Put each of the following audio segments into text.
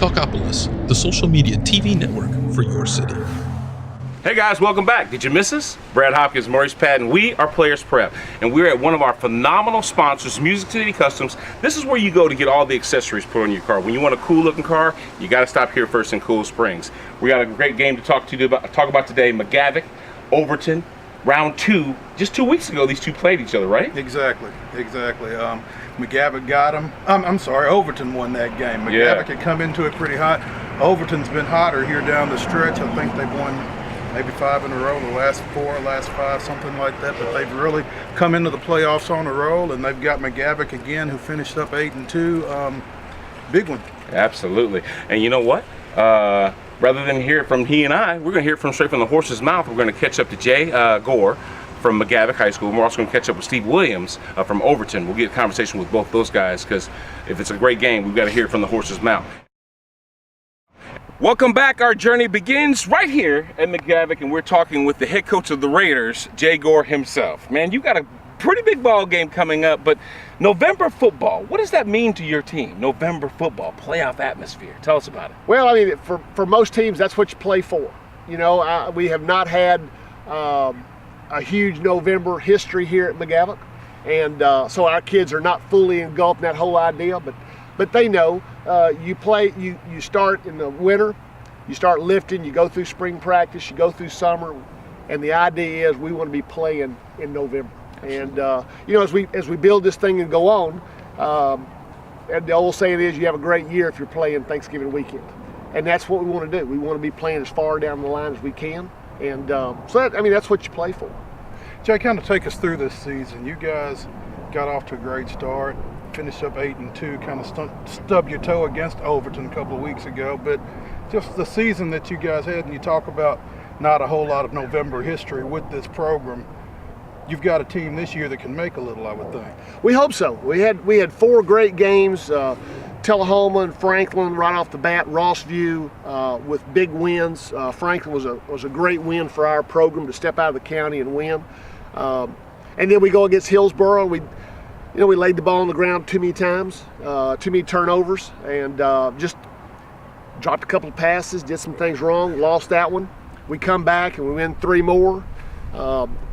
Talkopolis, the social media TV network for your city. Hey guys, welcome back. Did you miss us? Brad Hopkins, Maurice Patton. We are Players Prep, and we're at one of our phenomenal sponsors, Music City Customs. This is where you go to get all the accessories put on your car. When you want a cool looking car, you got to stop here first in Cool Springs. We got a great game to talk about today. McGavock, Overton, round 2. Just 2 weeks ago, these two played each other, right? Exactly. McGavock got him. Overton won that game. McGavock had come into it pretty hot. Overton's been hotter here down the stretch. I think they've won maybe 5 in a row, the last 4, last 5, something like that. But they've really come into the playoffs on a roll, and they've got McGavock again, who finished up 8-2. Big one. Absolutely. And you know what? Rather than hear it from he and I, we're going to hear it from straight from the horse's mouth. We're going to catch up to Jay Gore from McGavock High School. We're also going to catch up with Steve Williams from Overton. We'll get a conversation with both those guys, because if it's a great game, we've got to hear it from the horse's mouth. Welcome back. Our journey begins right here at McGavock, and we're talking with the head coach of the Raiders, Jay Gore himself. Man, you got a pretty big ball game coming up, but November football, what does that mean to your team? November football, playoff atmosphere. Tell us about it. Well, I mean, for most teams, that's what you play for. You know, we have not had a huge November history here at McGavock, and so our kids are not fully engulfed in that whole idea, but they know you start in the winter, you start lifting, you go through spring practice, you go through summer, and the idea is we want to be playing in November. And you know, as we build this thing and go on, and the old saying is you have a great year if you're playing Thanksgiving weekend, and that's what we want to do. We want to be playing as far down the line as we can, and so that's what you play for. Jay, kind of take us through this season. You guys got off to a great start, finished up 8-2, kind of stubbed your toe against Overton a couple of weeks ago, but just the season that you guys had, and you talk about not a whole lot of November history with this program. You've got a team this year that can make a little, I would think. We hope so. We had 4 great games, Tullahoma and Franklin right off the bat, Rossview with big wins. Franklin was a great win for our program to step out of the county and win. And then we go against Hillsboro. We laid the ball on the ground too many times, too many turnovers, and just dropped a couple of passes, did some things wrong, lost that one. We come back and we win 3 more.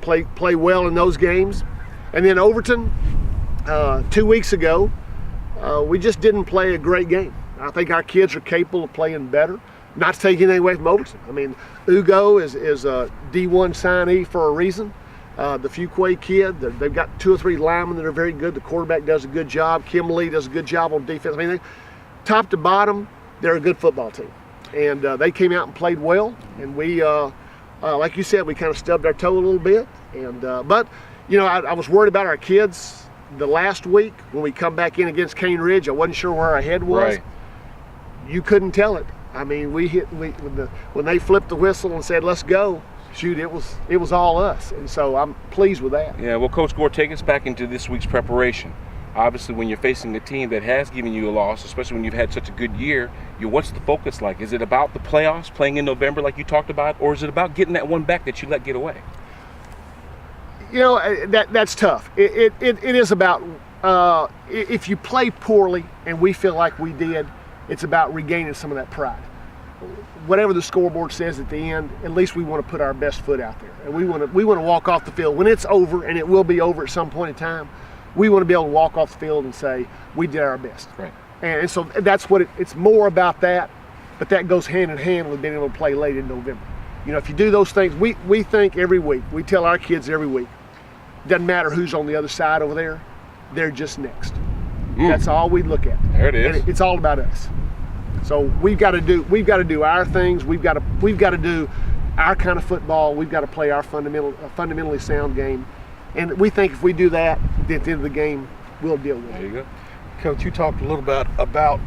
Play well in those games. And then Overton, 2 weeks ago, we just didn't play a great game. I think our kids are capable of playing better. Not taking anything away from Overton. I mean, Ugo is a D1 signee for a reason. The Fuquay kid, they've got 2 or 3 linemen that are very good. The quarterback does a good job. Kim Lee does a good job on defense. I mean, top to bottom, they're a good football team. And they came out and played well. And we, like you said, we kind of stubbed our toe a little bit. And but, you know, I was worried about our kids the last week when we come back in against Cane Ridge. I wasn't sure where our head was. Right. You couldn't tell it. I mean, when they flipped the whistle and said, let's go, shoot, it was all us. And so I'm pleased with that. Yeah, well, Coach Gore, take us back into this week's preparation. Obviously, when you're facing a team that has given you a loss, especially when you've had such a good year, what's the focus like? Is it about the playoffs, playing in November like you talked about, or is it about getting that one back that you let get away? You know, that's tough. It is about, if you play poorly, and we feel like we did, it's about regaining some of that pride. Whatever the scoreboard says at the end, at least we want to put our best foot out there. And we want to walk off the field. When it's over, and it will be over at some point in time, we want to be able to walk off the field and say, we did our best. Right. And so that's what it's more about that, but that goes hand in hand with being able to play late in November. You know, if you do those things, we think every week, we tell our kids every week, doesn't matter who's on the other side over there, they're just next. That's all we look at. There it is. And it's all about us. So we've got to do our things. We've got to do our kind of football. We've got to play our fundamentally sound game. And we think if we do that, at the end of the game, we'll deal with it. There you go. Coach, you talked a little bit about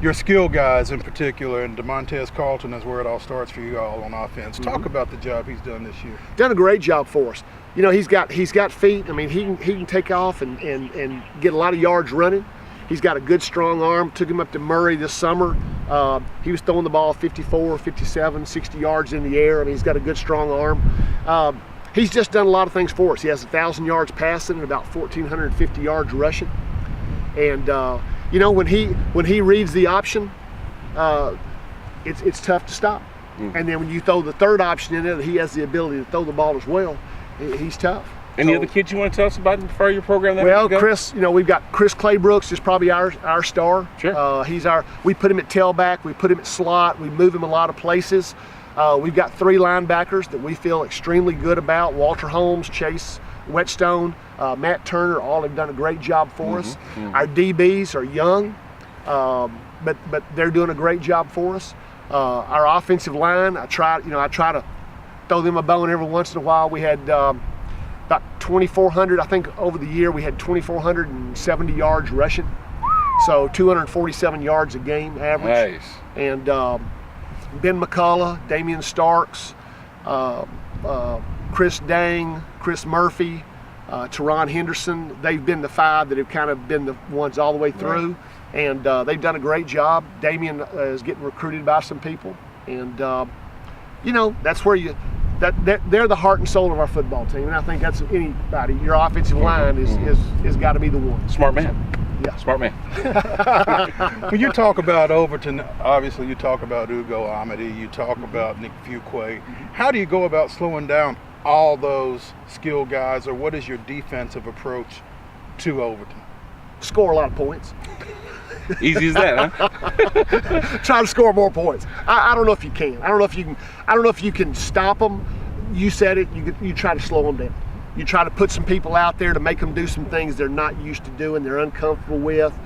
your skill guys in particular, and DeMontez Carlton is where it all starts for you all on offense. Talk about the job he's done this year. Done a great job for us. You know, he's got feet. I mean, he can take off and get a lot of yards running. He's got a good, strong arm. Took him up to Murray this summer. He was throwing the ball 54, 57, 60 yards in the air. I mean, he's got a good, strong arm. He's just done a lot of things for us. He has 1,000 yards passing and about 1,450 yards rushing. And you know, when he reads the option, it's tough to stop. And then when you throw the third option in there, that he has the ability to throw the ball as well, he's tough. Any other kids you want to tell us about for your program? Well, Chris, we've got Chris Claybrooks is probably our star. Sure. We put him at tailback, we put him at slot, we move him a lot of places. We've got 3 linebackers that we feel extremely good about. Walter Holmes, Chase Whetstone, Matt Turner, all have done a great job for us. Our DBs are young, but they're doing a great job for us. Our offensive line, I try to throw them a bone every once in a while. We had about 2,400, I think over the year we had 2,470 yards rushing. So 247 yards a game average. Nice. And Ben McCullough, Damian Starks, Chris Dang, Chris Murphy, Teron Henderson, they've been the 5 that have kind of been the ones all the way through. Right. And they've done a great job. Damian is getting recruited by some people. And, that's where they're the heart and soul of our football team. And I think that's anybody. Your offensive line is got to be the one. Smart man. Yeah. Smart man. When you talk about Overton, obviously you talk about Ugo Amadi, you talk about Nick Fuqua. How do you go about slowing down all those skill guys, or what is your defensive approach to Overton? Score a lot of points. Easy as that, huh? Try to score more points. I don't know if you can. I don't know if you can stop them. You said it. You try to slow them down. You try to put some people out there to make them do some things they're not used to doing. They're uncomfortable with.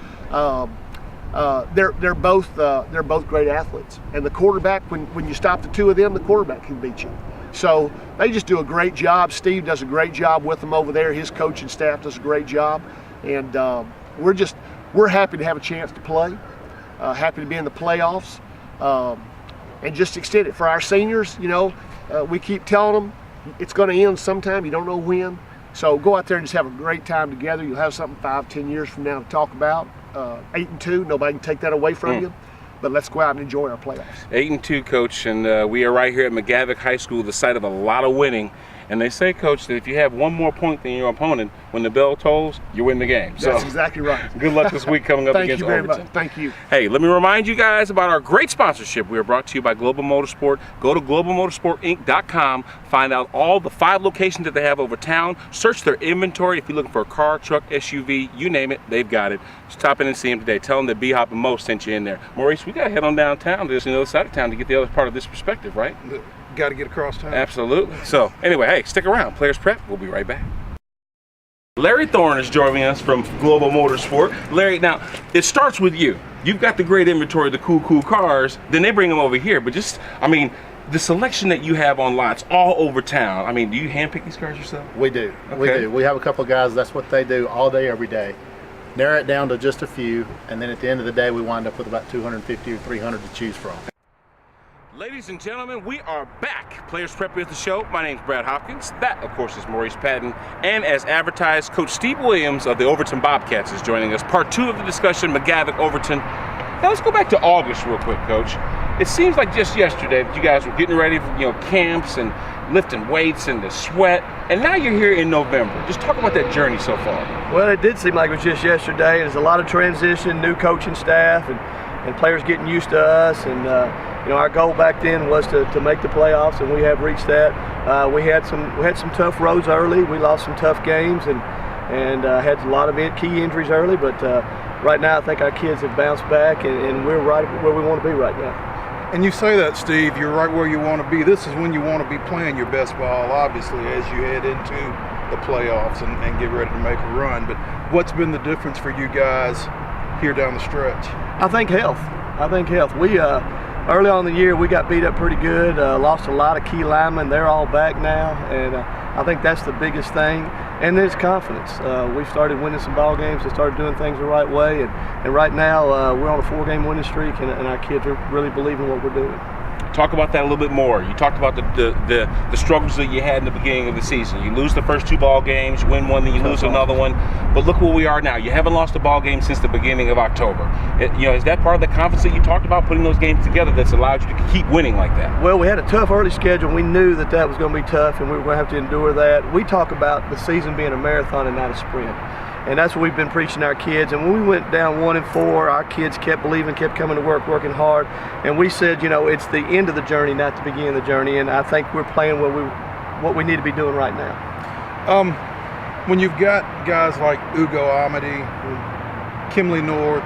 They're both great athletes. And the quarterback, when you stop the 2 of them, the quarterback can beat you. So they just do a great job. Steve does a great job with them over there. His coaching staff does a great job. And we're happy to have a chance to play, happy to be in the playoffs, and just extend it for our seniors. We keep telling them it's going to end sometime. You don't know when. So go out there and just have a great time together. You'll have something 5-10 years from now to talk about. 8-2, nobody can take that away from you. But let's go out and enjoy our playoffs. 8-2, Coach, and we are right here at McGavock High School, the site of a lot of winning. And they say, Coach, that if you have one more point than your opponent, when the bell tolls, you win the game. That's exactly right. Good luck this week coming up against Overton. Thank you very much. Thank you. Hey, let me remind you guys about our great sponsorship. We are brought to you by Global Motorsport. Go to globalmotorsportinc.com. Find out all the 5 locations that they have over town. Search their inventory. If you're looking for a car, truck, SUV, you name it, they've got it. Just stop in and see them today. Tell them that B-Hop and Mo sent you in there. Maurice, we got to head on downtown to the other side of town to get the other part of this perspective, right? Got to get across town. Absolutely. So anyway, hey, stick around. Players Prep, we'll be right back. Larry Thorne is joining us from Global Motorsport. Larry, now it starts with you. You've got the great inventory, the cool cars. Then they bring them over here. But the selection that you have on lots all over town. Do you handpick these cars yourself? We do. Okay. We do. We have a couple of guys. That's what they do all day, every day. Narrow it down to just a few, and then at the end of the day, we wind up with about 250 or 300 to choose from. Ladies and gentlemen, we are back. Players Prep is the show. My name's Brad Hopkins. That, of course, is Maurice Patton. And as advertised, Coach Steve Williams of the Overton Bobcats is joining us. Part 2 of the discussion, McGavock, Overton. Now let's go back to August real quick, Coach. It seems like just yesterday that you guys were getting ready for camps and lifting weights and the sweat, and now you're here in November. Just talk about that journey so far. Well, it did seem like it was just yesterday. There's a lot of transition, new coaching staff, and players getting used to us. And our goal back then was to make the playoffs, and we have reached that. We had some tough roads early. We lost some tough games and had a lot of key injuries early. But right now, I think our kids have bounced back, and we're right where we want to be right now. And you say that, Steve, you're right where you want to be. This is when you want to be playing your best ball, obviously, as you head into the playoffs and get ready to make a run. But what's been the difference for you guys here down the stretch? I think health. We early on in the year, we got beat up pretty good, lost a lot of key linemen. They're all back now, and I think that's the biggest thing. And then it's confidence. We've started winning some ball games and started doing things the right way. And right now, we're on a 4-game winning streak, and our kids are really believing what we're doing. Talk about that a little bit more. You talked about the struggles that you had in the beginning of the season. You lose the first 2 ball games, you win one, then you lose another one. But look where we are now. You haven't lost a ball game since the beginning of October. Is that part of the confidence that you talked about, putting those games together, that's allowed you to keep winning like that? Well, we had a tough early schedule. We knew that was going to be tough, and we were going to have to endure that. We talk about the season being a marathon and not a sprint. And that's what we've been preaching to our kids. And when we went down 1-4, our kids kept believing, kept coming to work, working hard. And we said, you know, it's the end of the journey, not the beginning of the journey. And I think we're playing what we need to be doing right now. When you've got guys like Ugo Amadi, Kimley North,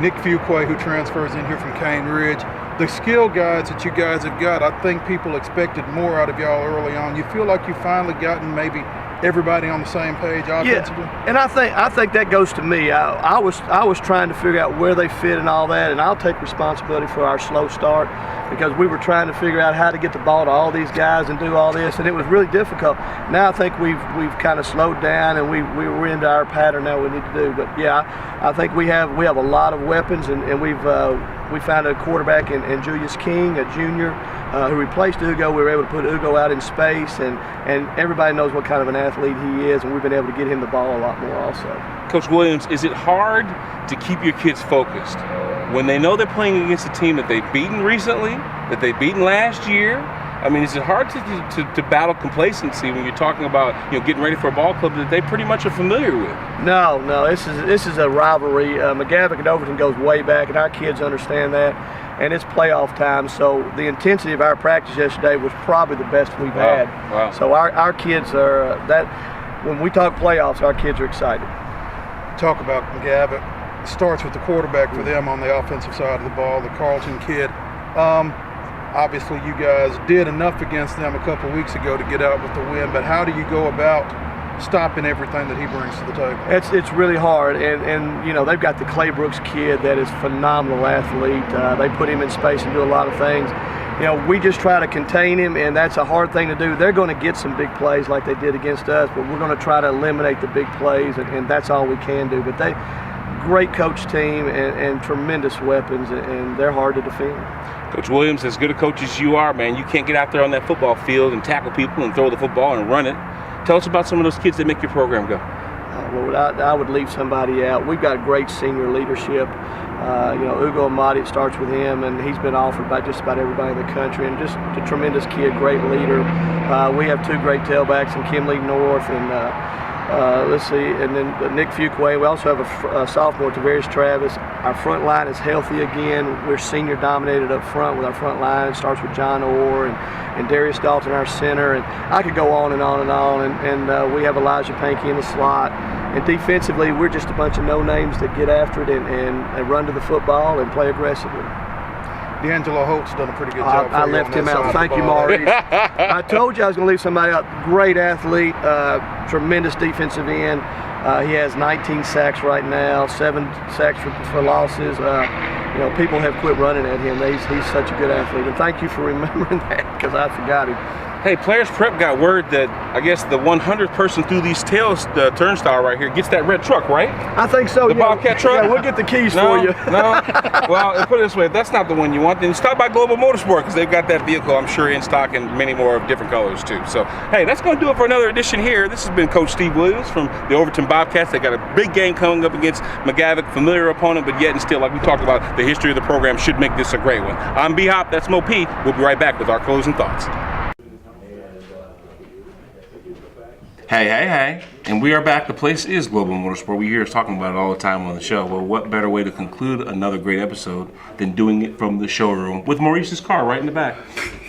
Nick Fuqua, who transfers in here from Cane Ridge, the skill guys that you guys have got, I think people expected more out of y'all early on. You feel like you've finally gotten maybe everybody on the same page offensively? Yeah, and I think that goes to me. I was trying to figure out where they fit and all that, and I'll take responsibility for our slow start because we were trying to figure out how to get the ball to all these guys and do all this, and it was really difficult. Now I think we've kind of slowed down and we're into our pattern now we need to do. But yeah, I think we have a lot of weapons, and we found a quarterback in Julius King, a junior, who replaced Ugo. We were able to put Ugo out in space, and everybody knows what kind of an athlete he is, and we've been able to get him the ball a lot more also. Coach Williams, is it hard to keep your kids focused when they know they're playing against a team that they've beaten recently, that they've beaten last year? I mean, is it hard to battle complacency when you're talking about, you know, getting ready for a ball club that they pretty much are familiar with? No, this is a rivalry. McGavock and Overton goes way back, and our kids understand that. And it's playoff time, so the intensity of our practice yesterday was probably the best we've had. Wow. So our kids are when we talk playoffs, our kids are excited. Talk about McGavock. It starts with the quarterback for them on the offensive side of the ball, the Carlton kid. Obviously, you guys did enough against them a couple weeks ago to get out with the win, but how do you go about stopping everything that he brings to the table? It's really hard, and you know, they've got the Clay Brooks kid that is a phenomenal athlete. They put him in space and do a lot of things. You know, we just try to contain him, and that's a hard thing to do. They're going to get some big plays like they did against us, but we're going to try to eliminate the big plays, and that's all we can do. But great coach team and tremendous weapons, and they're hard to defend. Coach Williams, as good a coach as you are, man, you can't get out there on that football field and tackle people and throw the football and run it. Tell us about some of those kids that make your program go. Well, I would leave somebody out. We've got great senior leadership. You know, Ugo Amadi, it starts with him, and he's been offered by just about everybody in the country, and just a tremendous kid, great leader. We have two great tailbacks in Kimley North and let's see, and then Nick Fuqua. We also have a sophomore, Tavarius Travis. Our front line is healthy again. We're senior dominated up front with our front line. It starts with John Orr and Darius Dalton, our center, and I could go on and on and on. And we have Elijah Pankey in the slot. And defensively, we're just a bunch of no-names that get after it and run to the football and play aggressively. D'Angelo Holt's done a pretty good job. I left him out. Thank you, Maurice. I told you I was going to leave somebody out. Great athlete, tremendous defensive end. He has 19 sacks right now, 7 sacks for losses. You know, people have quit running at him. He's such a good athlete. And thank you for remembering that because I forgot him. Hey, Players Prep got word that I guess the 100th person through these the turnstile right here gets that red truck, right? I think so. The Bobcat truck? Yeah, we'll get the keys No, for you. No. Well, put it this way, if that's not the one you want, then stop by Global Motorsport because they've got that vehicle, I'm sure, in stock in many more of different colors too. So, hey, that's going to do it for another edition here. This has been Coach Steve Williams from the Overton Bobcats. They got a big game coming up against McGavock, familiar opponent, but yet and still, like we talked about, the history of the program should make this a great one. I'm B Hop, that's Mo P. We'll be right back with our closing thoughts. Hey, and we are back. The place is Global Motorsport. We hear us talking about it all the time on the show. Well, what better way to conclude another great episode than doing it from the showroom with Maurice's car right in the back.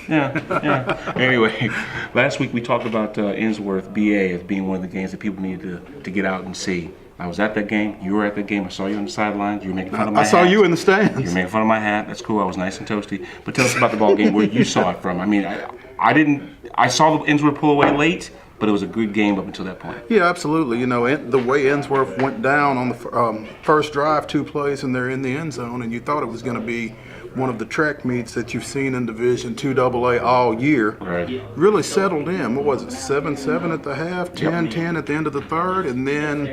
Yeah. Anyway, last week we talked about Ensworth BA as being one of the games that people needed to get out and see. I was at that game. You were at that game. I saw you on the sidelines. You were making fun of my hat. I saw you in the stands. You were making fun of my hat. That's cool. I was nice and toasty. But tell us about the ball game where you saw it from. I mean, I saw the Ensworth pull away late, but it was a good game up until that point. Yeah, absolutely. You know, the way Ensworth went down on the first drive, 2 plays, and they're in the end zone, and you thought it was going to be one of the track meets that you've seen in Division II AA all year. Right. Really settled in. What was it, 7-7 at the half, 10-10 at the end of the third, and then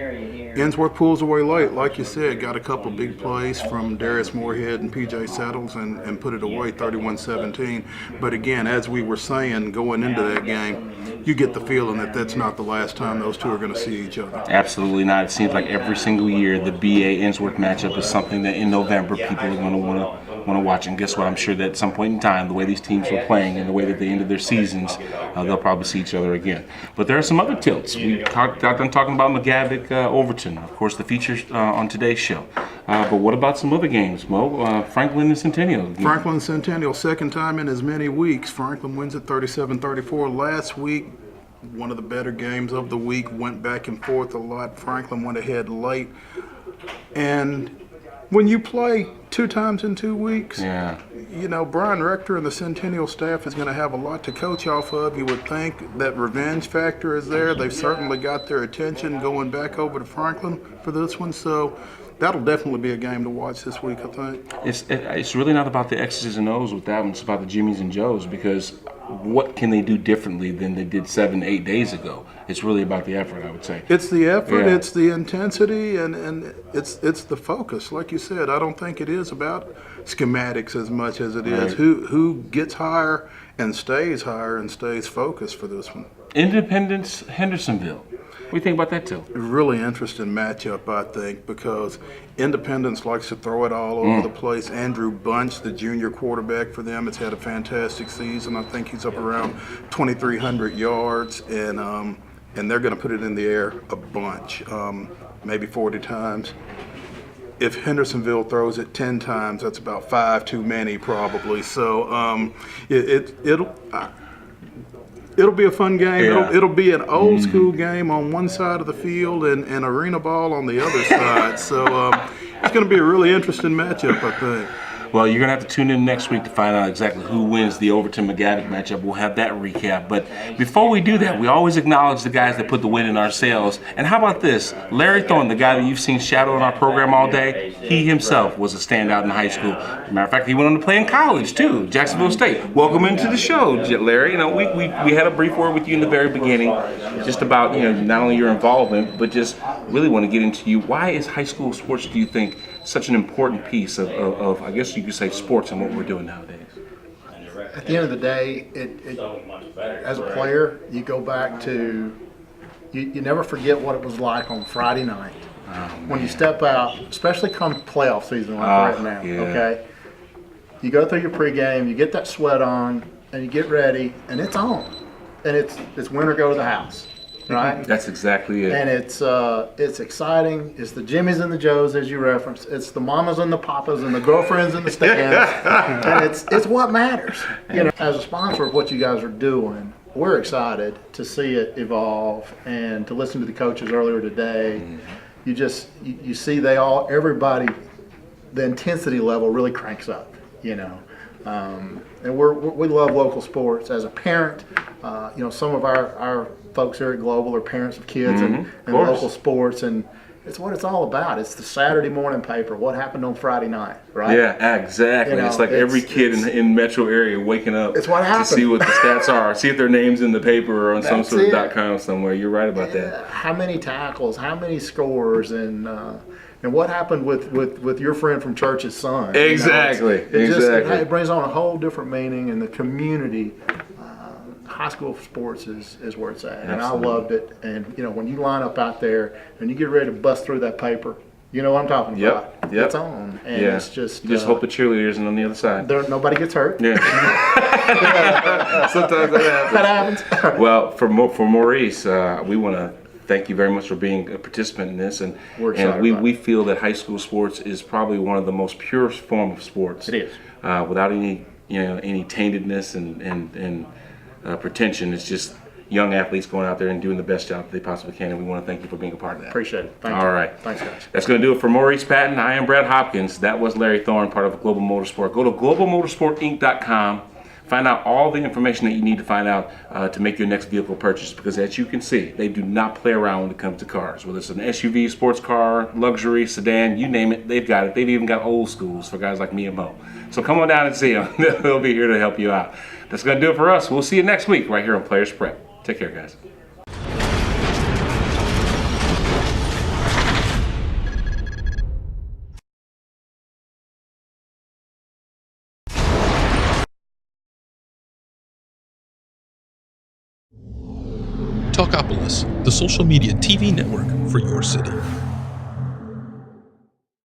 Ensworth pulls away late. Like you said, got a couple of big plays from Darius Moorhead and P.J. Settles and put it away 31-17. But again, as we were saying going into that game, you get the feeling that that's not the last time those two are going to see each other. Absolutely not. It seems like every single year the BA Ensworth matchup is something that in November people are going to want to want to watch. And guess what? I'm sure that at some point in time, the way these teams were playing and the way that they ended their seasons, they'll probably see each other again. But there are some other tilts. We got done talking about McGavock, Overton, of course, the feature on today's show. But what about some other games, Mo? Franklin and Centennial. Franklin Centennial, second time in as many weeks. Franklin wins at 37-34. Last week, one of the better games of the week, went back and forth a lot. Franklin went ahead late. And when you play 2 times in 2 weeks, you know, Brian Rector and the Centennial staff is going to have a lot to coach off of. You would think that revenge factor is there. They've certainly got their attention going back over to Franklin for this one. So that'll definitely be a game to watch this week, I think. It's really not about the X's and O's with that one. It's about the Jimmies and Joes, because what can they do differently than they did 7-8 days ago? It's really about the effort, I would say. It's the effort, Yeah. it's the intensity, and it's the focus. Like you said, I don't think it is about schematics as much as it is who gets higher and stays focused for this one. Independence, Hendersonville. What do you think about that, too? Really interesting matchup, I think, because Independence likes to throw it all over the place. Andrew Bunch, the junior quarterback for them, has had a fantastic season. I think he's up around 2,300 yards, and they're going to put it in the air a bunch, maybe 40 times. If Hendersonville throws it 10 times, that's about 5 too many, probably. So it'll be a fun game. Yeah. It'll be an old school game on one side of the field and arena ball on the other side. So it's going to be a really interesting matchup, I think. Well, you're going to have to tune in next week to find out exactly who wins the Overton-McGavock matchup. We'll have that recap. But before we do that, we always acknowledge the guys that put the win in our sails. And how about this? Larry Thorne, the guy that you've seen shadow in our program all day, he himself was a standout in high school. Matter of fact, he went on to play in college, too, Jacksonville State. Welcome into the show, Larry. You know, we had a brief word with you in the very beginning just about, you know, not only your involvement, but just really want to get into you. Why is high school sports, do you think, such an important piece of I guess you could say, sports and what we're doing nowadays? At the end of the day, as a player, you go back to, you never forget what it was like on Friday night when you step out, especially come playoff season like right now, okay? You go through your pregame, you get that sweat on, and you get ready, and it's on. And it's win or go to the house. Right? That's exactly it. And it's exciting. It's the Jimmies and the Joes, as you referenced. It's the mamas and the papas and the girlfriends in the stands. And it's what matters. You know, as a sponsor of what you guys are doing, we're excited to see it evolve and to listen to the coaches earlier today. You see everybody, the intensity level really cranks up, you know. And we love local sports. As a parent, you know, some of our folks here at Global are parents of kids and local sports, and it's what it's all about. It's the Saturday morning paper. What happened on Friday night, right? Yeah, exactly. You know, it's like every kid in metro area waking up it's what happened. To see what the stats are, see if their name's in the paper or on some sort of .com somewhere. You're right about that. How many tackles? How many scores? And what happened with your friend from church's son? Exactly. You know, exactly. It brings on a whole different meaning in the community. High school sports is where it's at, and I loved it. And you know, when you line up out there and you get ready to bust through that paper, you know what I'm talking about. Yep. It's on, and it's just hope the cheerleaders isn't on the other side. Nobody gets hurt. Yeah. Sometimes that happens. Well, for Maurice, we want to thank you very much for being a participant in this, and we feel that high school sports is probably one of the most purest form of sports. It is without any taintedness and pretension. It's just young athletes going out there and doing the best job that they possibly can, and we want to thank you for being a part of that. Appreciate it. Thank you. All right. Thanks, guys. That's going to do it for Maurice Patton. I am Brad Hopkins. That was Larry Thorne, part of Global Motorsport. Go to globalmotorsportinc.com. Find out all the information that you need to find out to make your next vehicle purchase, because as you can see, they do not play around when it comes to cars. Whether it's an SUV, sports car, luxury, sedan, you name it, they've got it. They've even got old schools for guys like me and Mo. So come on down and see them. They'll be here to help you out. That's going to do it for us. We'll see you next week right here on Players Prep. Take care, guys. Talkopolis, the social media TV network for your city.